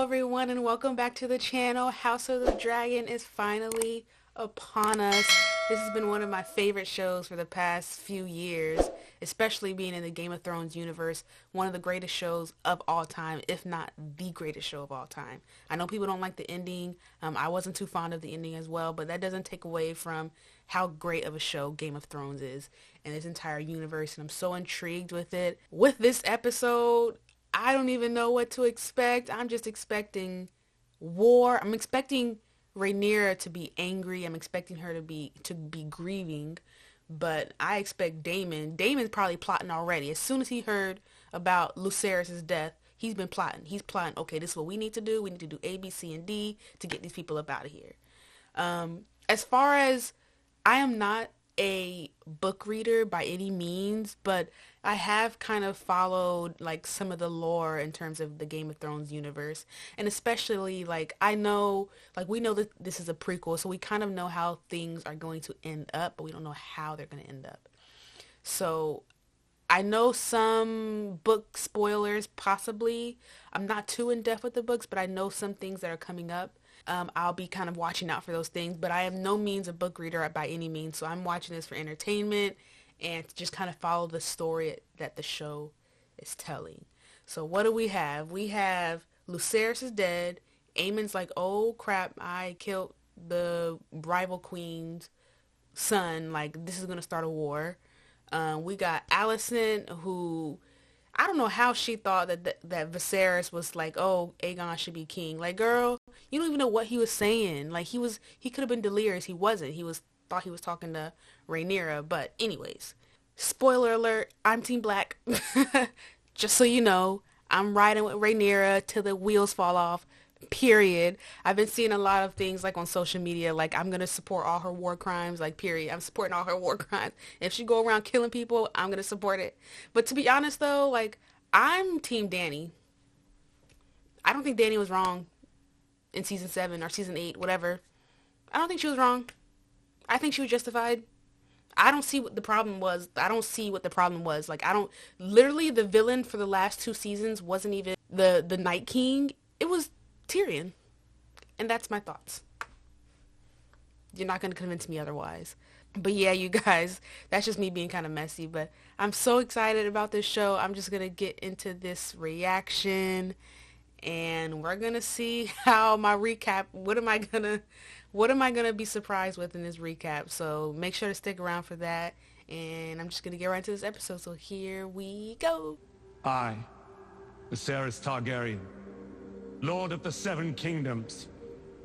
everyone, and welcome back to the channel. House of the Dragon is finally upon us. This has been one of my favorite shows for the past few years, especially being in the Game of Thrones universe. One of the greatest shows of all time, if not the greatest show of all time. I know people don't like the ending. I wasn't too fond of the ending as well, but that doesn't take away from how great of a show Game of Thrones is and this entire universe, and I'm so intrigued with it. With this episode, I don't even know what to expect. I'm just expecting war. I'm expecting Rhaenyra to be angry. I'm expecting her to be grieving. But I expect Daemon. Daemon's probably plotting already. As soon as he heard about Lucerys' death, he's been plotting. He's plotting, okay, this is what we need to do. We need to do A, B, C, and D to get these people up out of here. As far as, I am not a book reader by any means, but I have kind of followed like some of the lore in terms of the Game of Thrones universe, and especially like I know, like we know that this is a prequel, so we kind of know how things are going to end up, but we don't know how they're going to end up. So I know some book spoilers possibly. I'm not too in depth with the books, but I know some things that are coming up. I'll be kind of watching out for those things, but I am no means a book reader by any means, so I'm watching this for entertainment and to just kind of follow the story that the show is telling. So what do we have? We have Lucerys is dead. Aemon's like, oh crap, I killed the rival queen's son. Like, this is going to start a war. We got Alicent, who I don't know how she thought that Viserys was like, oh, Aegon should be king. Like, girl, you don't even know what he was saying. Like, he could have been delirious. He wasn't. Thought he was talking to Rhaenyra. But anyways, spoiler alert, I'm Team Black. Just so you know, I'm riding with Rhaenyra till the wheels fall off. Period. I've been seeing a lot of things like on social media, like I'm gonna support all her war crimes, like period. I'm supporting all her war crimes. If she go around killing people, I'm gonna support it. But to be honest though, like I'm Team Dany. I don't think Dany was wrong in season 7 or season 8, whatever. I don't think she was wrong. I think she was justified. I don't see what the problem was. Like literally the villain for the last 2 seasons wasn't even the Night King. It was Tyrion. And that's my thoughts. You're not going to convince me otherwise. But yeah, you guys, that's just me being kind of messy. But I'm so excited about this show. I'm just going to get into this reaction. And we're going to see how my recap, what am I going to be surprised with in this recap. So make sure to stick around for that. And I'm just going to get right into this episode. So here we go. I, Viserys Targaryen, Lord of the Seven Kingdoms,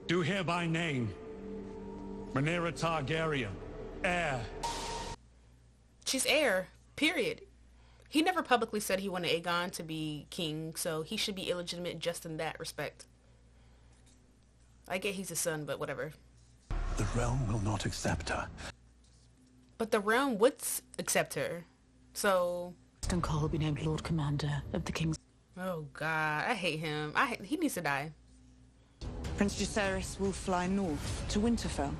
do hereby name Rhaenyra Targaryen, heir. She's heir, period. He never publicly said he wanted Aegon to be king, so he should be illegitimate just in that respect. I get he's a son, but whatever. The realm will not accept her. But the realm would accept her, so... Cole will be named Lord Commander of the King's... Oh god, I hate him. He needs to die. Prince Jacaerys will fly north to Winterfell.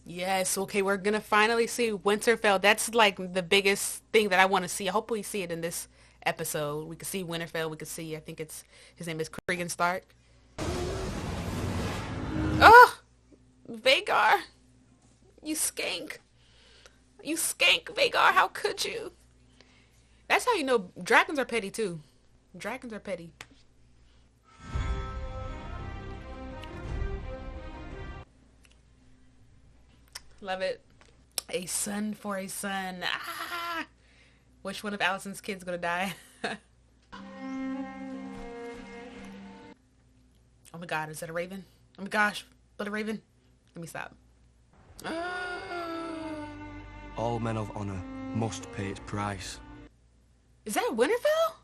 Yes, okay, we're gonna finally see Winterfell. That's like the biggest thing that I want to see. I hope we see it in this episode. We can see Winterfell. We can see, I think his name is Cregan Stark. Oh! Vhagar! You skank. You skank, Vhagar. How could you? That's how you know dragons are petty too. Dragons are petty. Love it. A son for a son. Ah! Which one of Allison's kids gonna die? Oh my god, is that a raven? Oh my gosh, but a raven. Let me stop. All men of honor must pay its price. Is that Winterfell?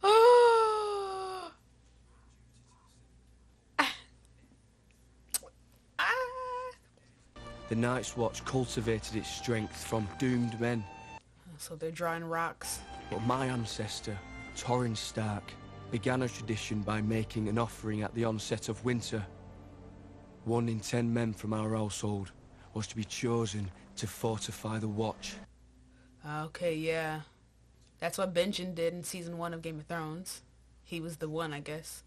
Oh. The Night's Watch cultivated its strength from doomed men. So they're drawing rocks. But my ancestor, Torrhen Stark, began a tradition by making an offering at the onset of winter. 1 in 10 men from our household was to be chosen to fortify the watch. Okay, yeah. That's what Benjen did in season 1 of Game of Thrones. He was the one, I guess.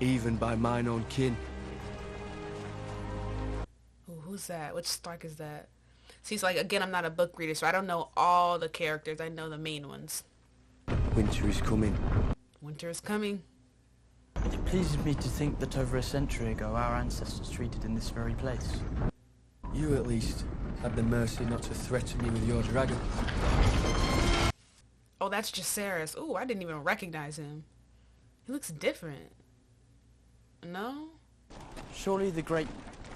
even by mine own kin. Ooh, who's that? Which Stark is that? See, it's like, again, I'm not a book reader, so I don't know all the characters. I know the main ones. Winter is coming. Winter is coming. It pleases me to think that over a century ago our ancestors treated in this very place. You, at least, had the mercy not to threaten me with your dragon. Oh, that's Jacaerys. Ooh, I didn't even recognize him. He looks different. No? Surely the great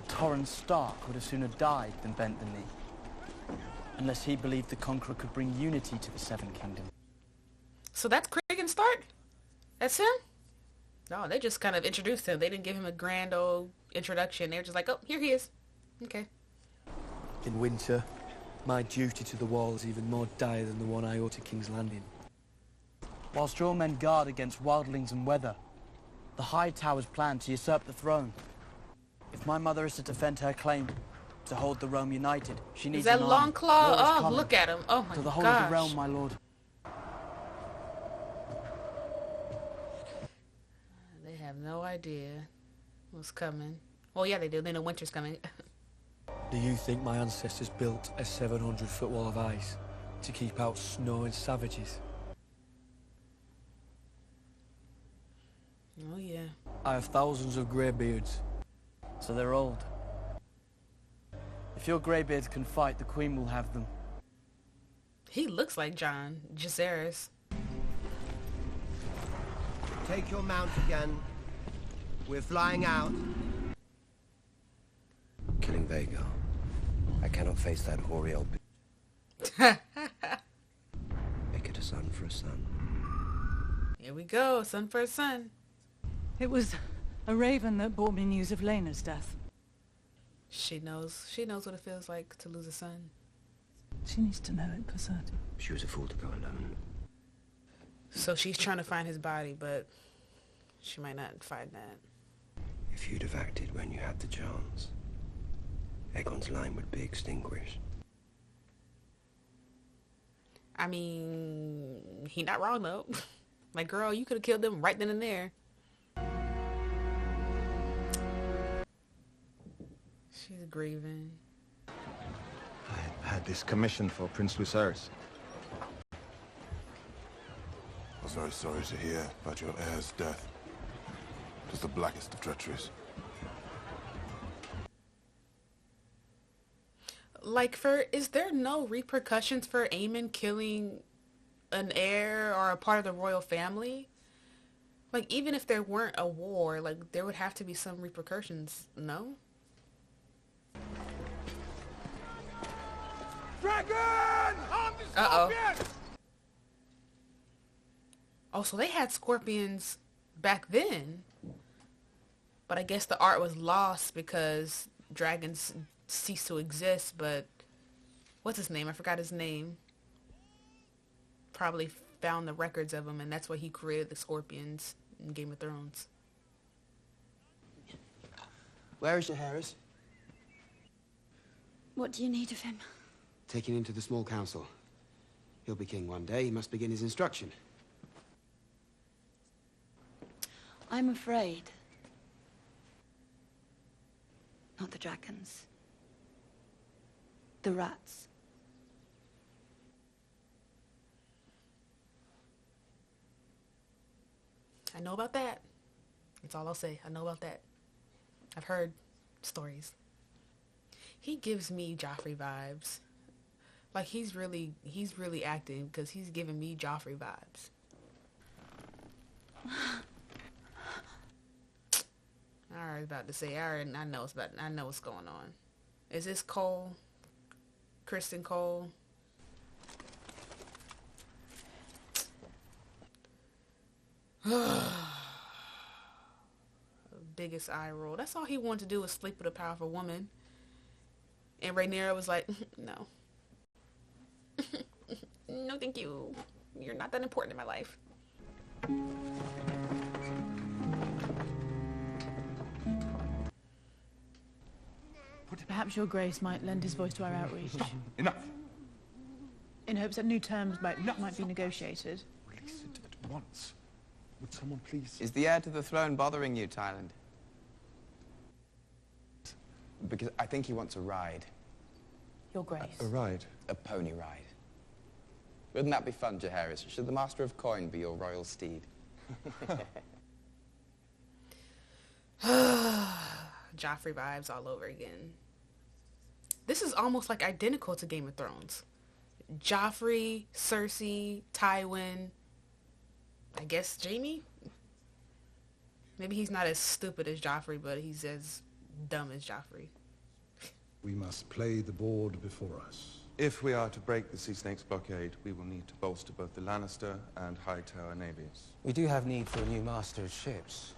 Torrhen Stark would have sooner died than bent the knee. Unless he believed the Conqueror could bring unity to the Seven Kingdoms. So that's Cregan Stark? That's him? No, they just kind of introduced him. They didn't give him a grand old introduction. They were just like, oh, here he is. Okay. In winter, my duty to the wall is even more dire than the one I owe to King's Landing. Whilst your men guard against wildlings and weather, the High Tower's plan to usurp the throne. If my mother is to defend her claim to hold the realm united, she needs Is that an Long army. Claw? War is Oh, coming. look at him. Oh my To the whole gosh. of the realm, my lord. They have no idea what's coming. Well, yeah, they do. They know winter's coming. Do you think my ancestors built a 700-foot wall of ice to keep out snow and savages? Oh, yeah. I have thousands of greybeards. So they're old. If your greybeards can fight, the Queen will have them. He looks like John Jacaerys. Take your mount again. We're flying out. Killing Vhagar. I cannot face that hoary old... Make it a son for a son. Here we go. Son for a son. It was a raven that brought me news of Lena's death. She knows what it feels like to lose a son. She needs to know it for certain. She was a fool to go alone. So she's trying to find his body, but she might not find that. If you'd have acted when you had the chance, Aegon's line would be extinguished. I mean, he not wrong though. Like, girl, you could have killed them right then and there. She's grieving. I had this commission for Prince Lucerys. I was very sorry to hear about your heir's death. It was the blackest of treacheries. Like, is there no repercussions for Aemon killing an heir or a part of the royal family? Like, even if there weren't a war, like, there would have to be some repercussions, no? Dragon! On the Uh-oh. scorpion! Oh, so they had scorpions back then. But I guess the art was lost because dragons ceased to exist, but what's his name? I forgot his name. Probably found the records of him, and that's why he created the scorpions in Game of Thrones. Where is Jacaerys? What do you need of him? Taken into the small council. He'll be king one day. He must begin his instruction. I'm afraid. Not the dragons. The rats. I know about that. That's all I'll say. I know about that. I've heard stories. He gives me Joffrey vibes. Like, he's really acting because he's giving me Joffrey vibes. I was about to say, I know what's going on. Is this Cole? Kristen Cole? Biggest eye roll. That's all he wanted to do was sleep with a powerful woman. And Rhaenyra was like, no. No, thank you. You're not that important in my life. Perhaps your grace might lend his voice to our outreach. Enough! In hopes that new terms might be negotiated. Release it at once. Would someone please... Is the heir to the throne bothering you, Thailand? Because I think he wants a ride. Your Grace. A ride? A pony ride. Wouldn't that be fun, Jaehaerys? Should the Master of Coin be your royal steed? Joffrey vibes all over again. This is almost like identical to Game of Thrones. Joffrey, Cersei, Tywin, I guess Jaime? Maybe he's not as stupid as Joffrey, but he's as dumb as Joffrey. We must play the board before us. If we are to break the Sea Snake's blockade, we will need to bolster both the Lannister and Hightower navies. We do have need for a new master of ships.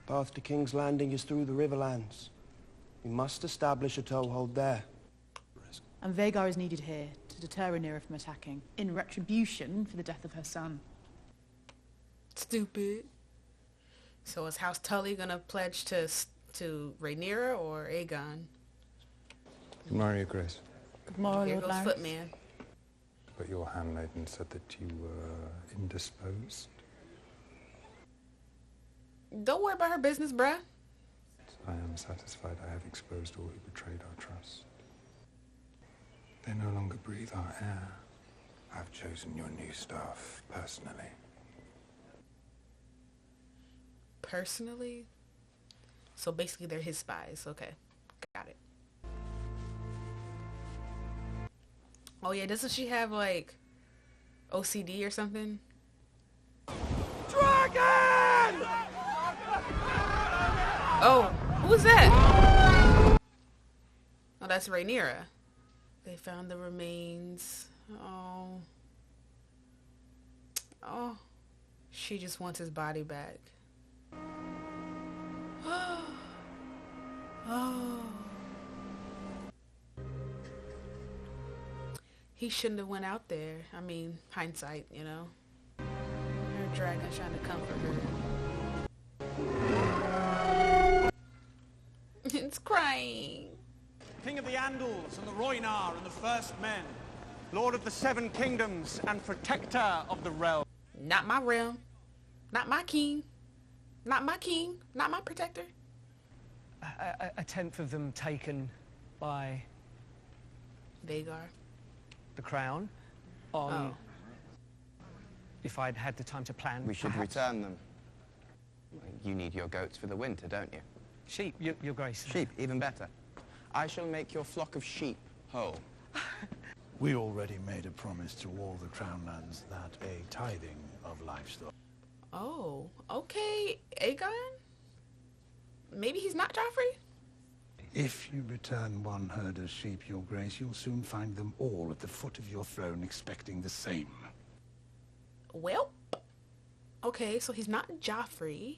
Path to King's Landing is through the Riverlands. We must establish a toehold there. And Vhagar is needed here to deter Rhaenyra from attacking, in retribution for the death of her son. Stupid. So is House Tully gonna pledge to Rhaenyra or Aegon? Good morning, Your Grace. Good morning, Here Lord goes Larys. Footman. But your handmaiden said that you were indisposed. Don't worry about her business, bruh. I am satisfied I have exposed all who betrayed our trust. They no longer breathe our air. I've chosen your new staff personally. Personally? So basically they're his spies. Okay. Got it. Oh yeah, doesn't she have like OCD or something? Dragon! Oh, who was that? Oh, that's Rhaenyra. They found the remains. Oh. Oh. She just wants his body back. Oh. He shouldn't have went out there. I mean, hindsight, you know. Her dragon's trying to comfort her. It's crying. King of the Andals and the Rhoynar and the First Men, Lord of the Seven Kingdoms and Protector of the Realm. Not my realm. Not my king. Not my king. Not my protector. A tenth of them taken by... Vhagar. The crown. On... Oh. If I'd had the time to plan, We should perhaps. return them. You need your goats for the winter, don't you? Sheep, your Grace. Sheep, even better. I shall make your flock of sheep whole. We already made a promise to all the Crown lands that a tithing of livestock. Oh, okay. Aegon? Maybe he's not Joffrey? If you return one herd of sheep, Your Grace, you'll soon find them all at the foot of your throne expecting the same. Well, okay, so he's not Joffrey.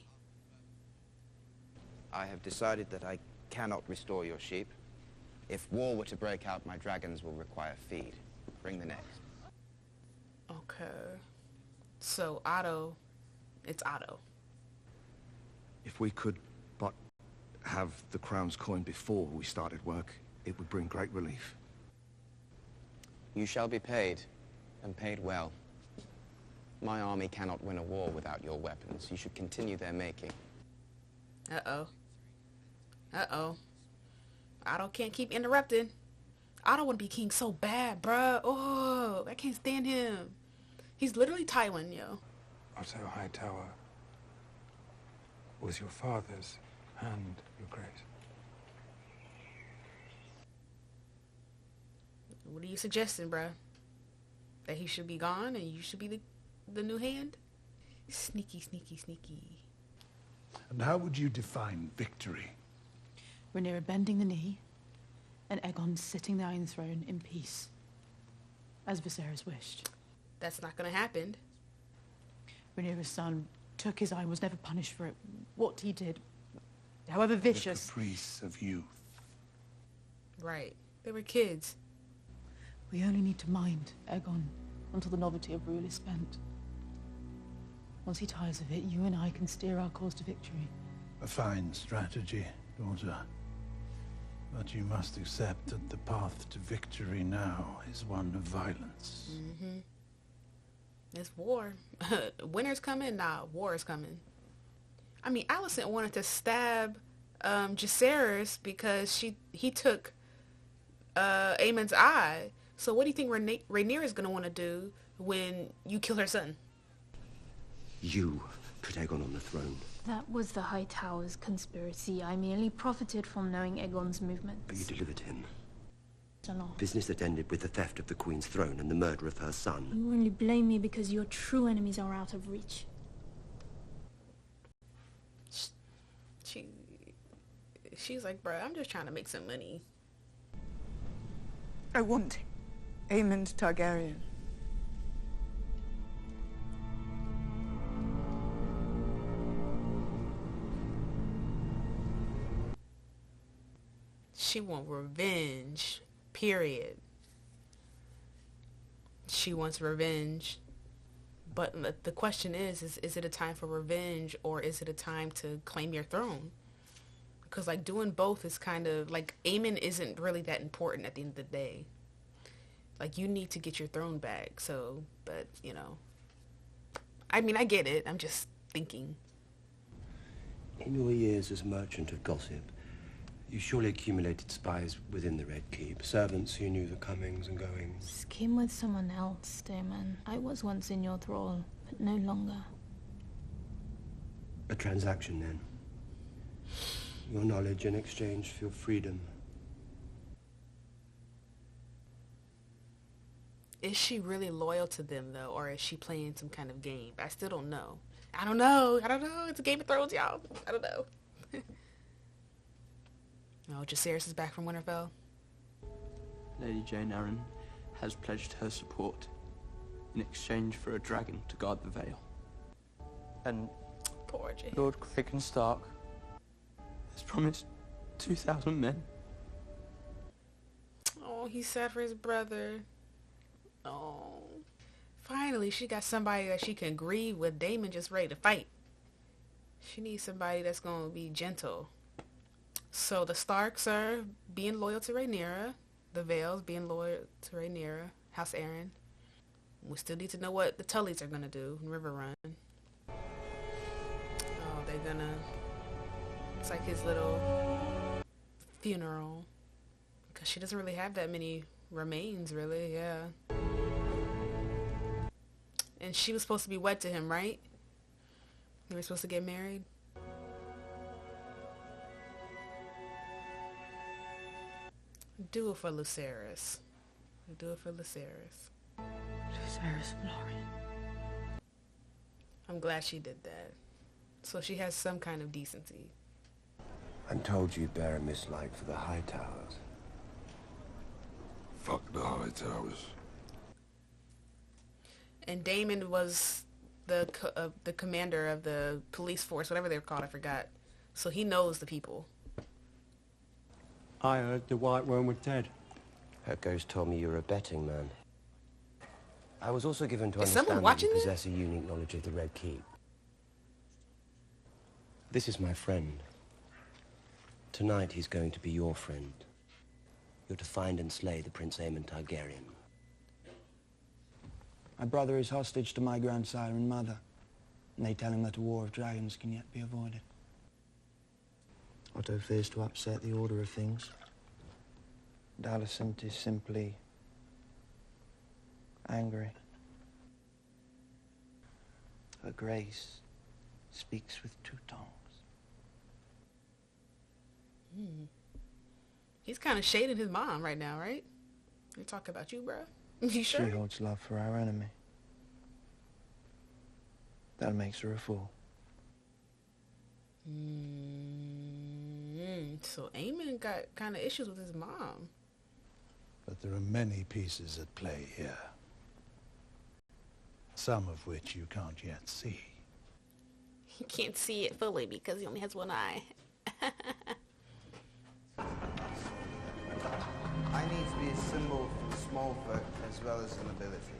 I have decided that I cannot restore your sheep. If war were to break out, my dragons will require feed. Bring the next. Okay. So Otto, it's Otto. If we could but have the Crown's coin before we started work, it would bring great relief. You shall be paid, and paid well. My army cannot win a war without your weapons. You should continue their making. Uh-oh. Uh-oh. Otto can't keep interrupting. Otto want to be king so bad, bruh. Oh, I can't stand him. He's literally Tywin, yo. Otto Hightower was your father's and Your Grace. What are you suggesting, bruh? That he should be gone and you should be the new hand? Sneaky, sneaky, sneaky. And how would you define victory? Rhaenyra bending the knee, and Aegon sitting the Iron Throne in peace, as Viserys wished. That's not gonna happen. Rhaenyra's son took his eye and was never punished for it. What he did, however vicious... The caprice of youth. Right. They were kids. We only need to mind Aegon until the novelty of rule is spent. Once he tires of it, you and I can steer our course to victory. A fine strategy, daughter. But you must accept that the path to victory now is one of violence. Mm-hmm. It's war. Winter's coming? Nah, war is coming. I mean, Alicent wanted to stab Jacaerys because he took Aemon's eye. So what do you think Rhaenyra is going to want to do when you kill her son? You put Aegon on the throne. That was the High Tower's conspiracy. I merely profited from knowing Aegon's movements. But you delivered him. Enough. Business that ended with the theft of the Queen's throne and the murder of her son. You only blame me because your true enemies are out of reach. She's like, bro, I'm just trying to make some money. I want Aemond Targaryen. She wants revenge, period. She wants revenge. But the question is it a time for revenge or is it a time to claim your throne? Because, like, doing both is kind of, like, Aemon isn't really that important at the end of the day. Like, you need to get your throne back, so, but, you know. I mean, I get it. I'm just thinking. In your years as merchant of gossip, you surely accumulated spies within the Red Keep. Servants who knew the comings and goings. Scheme with someone else, Daemon. I was once in your thrall, but no longer. A transaction, then. Your knowledge in exchange for your freedom. Is she really loyal to them, though, or is she playing some kind of game? I still don't know. I don't know. It's a Game of Thrones, y'all. I don't know. Oh, Jacaerys is back from Winterfell. Lady Jane Arryn has pledged her support in exchange for a dragon to guard the Vale. And poor Jane. Lord Cragen Stark has promised 2,000 men. Oh, he's sad for his brother. Oh. Finally, she got somebody that she can grieve with. Daemon just ready to fight. She needs somebody that's going to be gentle. So the Starks are being loyal to Rhaenyra. The Vales being loyal to Rhaenyra. House Arryn. We still need to know what the Tullys are going to do in Riverrun. Oh, they're going to... It's like his little funeral. Because she doesn't really have that many remains, really, yeah. And she was supposed to be wed to him, right? They were supposed to get married. Do it for Lucerys. Do it for Lucerys. Lucerys Florian. I'm glad she did that. So she has some kind of decency. I'm told you bear a mislike for the High Towers. Fuck the High Towers. And Daemon was the commander of the police force, whatever they were called, I forgot. So he knows the people. I heard the White Worm was dead. Her ghost told me you're a betting man. I was also given to Is someone understand that watching you this? possess a unique knowledge of the Red Keep. This is my friend. Tonight he's going to be your friend. You're to find and slay the Prince Aemon Targaryen. My brother is hostage to my grandsire and mother, and they tell him that a war of dragons can yet be avoided. Otto fears to upset the order of things. And Alicent is simply angry. Her grace speaks with two tongues. He's kind of shading his mom right now, right? You're talking about you, bro. You sure? She holds love for our enemy. That makes her a fool. So Aemon got kind of issues with his mom. But there are many pieces at play here. Some of which you can't yet see. He can't see it fully because he only has one eye. I need to be a symbol for the small folk as well as the nobility.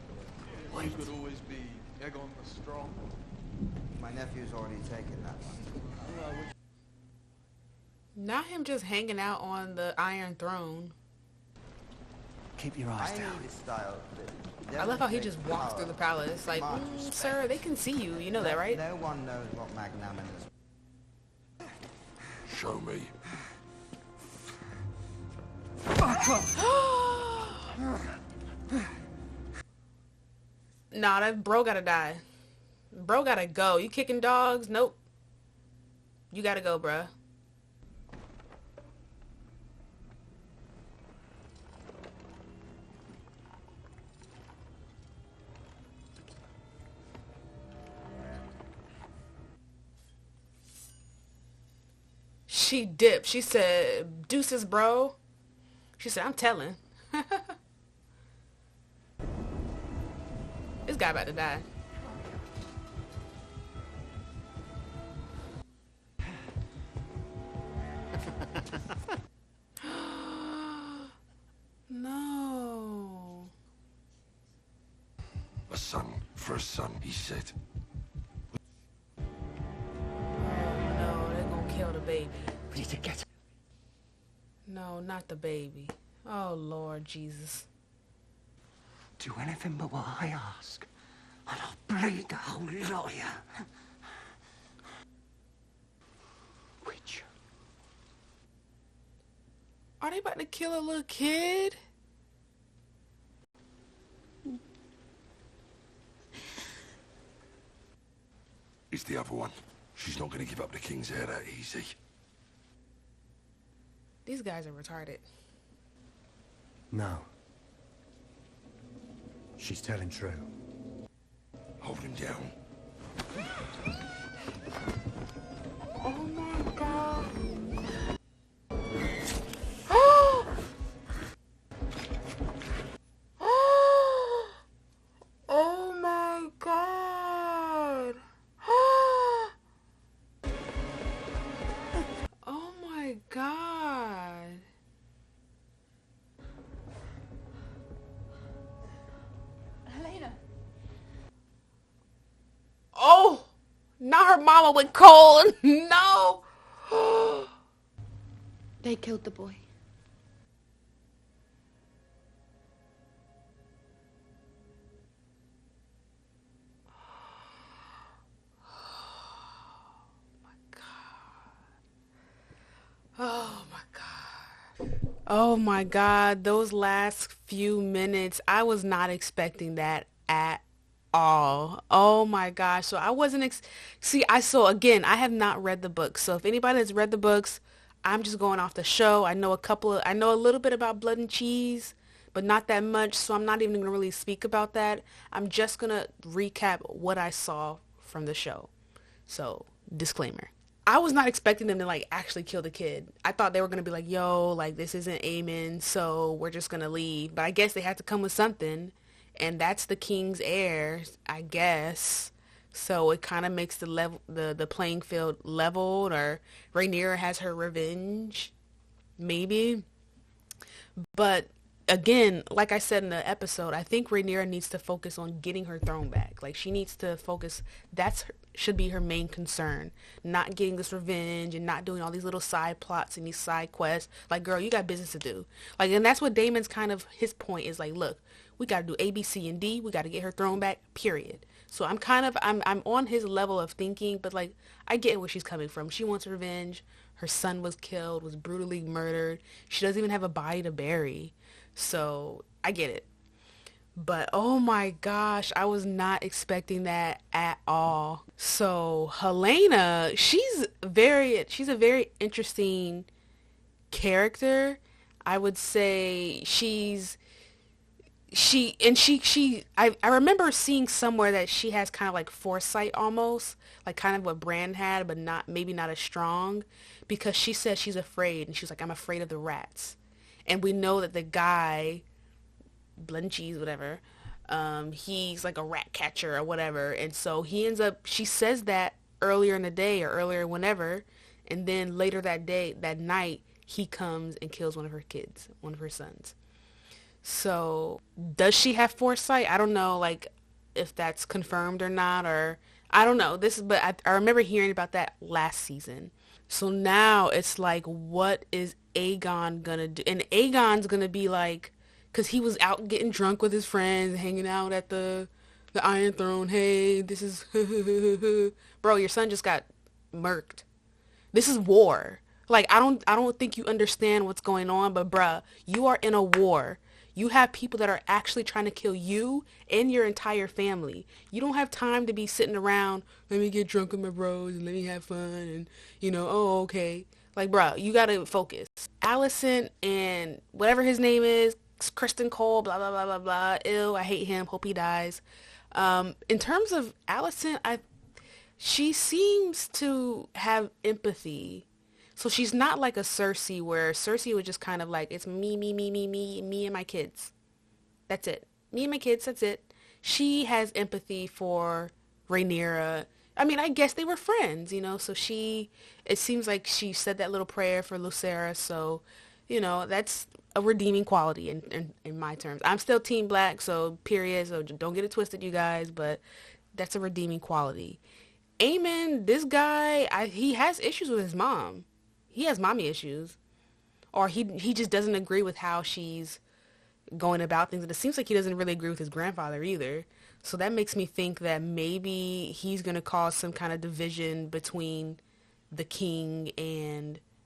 You could always be Aegon the Strong. My nephew's already taken that one. Not him just hanging out on the Iron Throne. Keep your eyes I down. need a style of living. I love how he just walks through the palace. Like, sir, they can see you. You know that, right? No one knows what magnanimous. Show me. Nah, that bro gotta die. Bro gotta go. You kicking dogs? Nope. You gotta go, bruh. She dipped. She said, deuces, bro. She said, I'm telling. This guy about to die. No. A son for a son, he said. No, they're gonna kill the baby. We need to get... No, not the baby. Oh, Lord Jesus. Do anything but what I ask, and I'll bleed the whole lot of you. Witch. Are they about to kill a little kid? It's the other one. She's not going to give up the king's heir that easy. These guys are retarded. No. She's telling true. Hold him down. Oh my God. Oh my God. Oh my God. Helena. Oh, not her mama with cold. No. They killed the boy. Oh my God. Oh my God. Those last few minutes, I was not expecting that at all. Oh my gosh. So I wasn't see, again, I have not read the books. So if anybody has read the books, I'm just going off the show. I know a little bit about Blood and Cheese, but not that much. So I'm not even going to really speak about that. I'm just going to recap what I saw from the show. So disclaimer. I was not expecting them to like actually kill the kid. I thought they were going to be like, yo, like this isn't Aemon, so we're just going to leave. But I guess they had to come with something. And that's the king's heir, I guess. So it kind of makes the playing field leveled, or Rhaenyra has her revenge, maybe. But again, like I said in the episode, I think Rhaenyra needs to focus on getting her throne back. Like she needs to focus. Should be her main concern, not getting this revenge and not doing all these little side plots and these side quests. Like, girl, you got business to do. Like, and that's what Daemon's kind of his point is like, look, we got to do A, B, C, and D. We got to get her throne back, period. So I'm on his level of thinking, but like, I get where she's coming from. She wants revenge. Her son was killed, was brutally murdered. She doesn't even have a body to bury. So I get it. But oh my gosh, I was not expecting that at all. So Helena, she's a very interesting character. I would say I remember seeing somewhere that she has kind of like foresight almost, like kind of what Bran had, but maybe not as strong, because she says she's afraid, and she's like, I'm afraid of the rats. And we know that the guy, Blood and Cheese, whatever, he's like a rat catcher or whatever. And so she says that earlier in the day or earlier whenever, and then later that night, he comes and kills one of her sons. So does she have foresight? I don't know, like, if that's confirmed or not, or I don't know. But I remember hearing about that last season. So now it's like, what is Aegon gonna do? And Aegon's gonna be like because he was out getting drunk with his friends, hanging out at the Iron Throne. Hey, this is bro, your son just got murked. This is war. Like, I don't think you understand what's going on, but bruh, you are in a war. You have people that are actually trying to kill you and your entire family. You don't have time to be sitting around, let me get drunk with my bros and let me have fun and, oh, okay. Like, bruh, you gotta focus. Allison and whatever his name is, Kristen Cole, blah, blah, blah, blah, blah. Ew, I hate him. Hope he dies. In terms of Allison, she seems to have empathy. So she's not like a Cersei, where Cersei was just kind of like, it's me, me, me, me, me, me and my kids. That's it. Me and my kids, that's it. She has empathy for Rhaenyra. I mean, I guess they were friends, so it seems like she said that little prayer for Lucera, so, that's a redeeming quality in my terms. I'm still Team Black, so period, so don't get it twisted, you guys, but that's a redeeming quality. Aemon, this guy, he has issues with his mom. He has mommy issues. Or he just doesn't agree with how she's going about things. And it seems like he doesn't really agree with his grandfather either. So that makes me think that maybe he's going to cause some kind of division between the king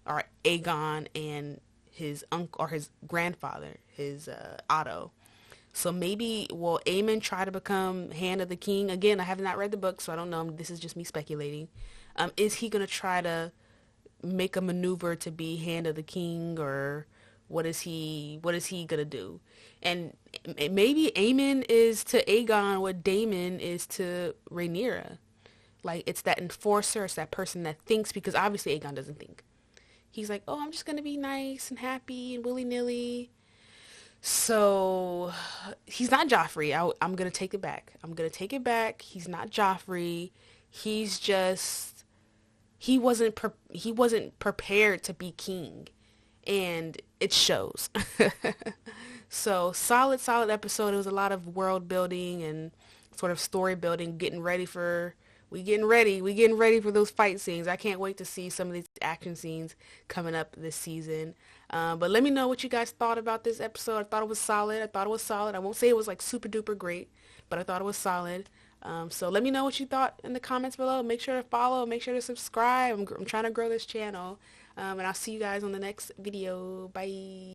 or Aegon and his uncle or his grandfather, his Otto. So maybe will Aemon try to become Hand of the King? Again, I have not read the book, so I don't know. This is just me speculating. Is he going to try to make a maneuver to be Hand of the King, or what is he gonna do? And maybe Aemon is to Aegon what Daemon is to Rhaenyra. Like, it's that enforcer, it's that person that thinks, because obviously Aegon doesn't think. He's like, oh, I'm just gonna be nice and happy and willy-nilly. So he's not Joffrey. I'm gonna take it back. He's not Joffrey. He's just, he wasn't prepared to be king, and it shows. So solid episode. It was a lot of world building and sort of story building, we getting ready for those fight scenes. I can't wait to see some of these action scenes coming up this season. But let me know what you guys thought about this episode. I thought it was solid. I won't say it was like super duper great, but I thought it was solid. So let me know what you thought in the comments below. Make sure to follow, make sure to subscribe. I'm trying to grow this channel. And I'll see you guys on the next video. Bye.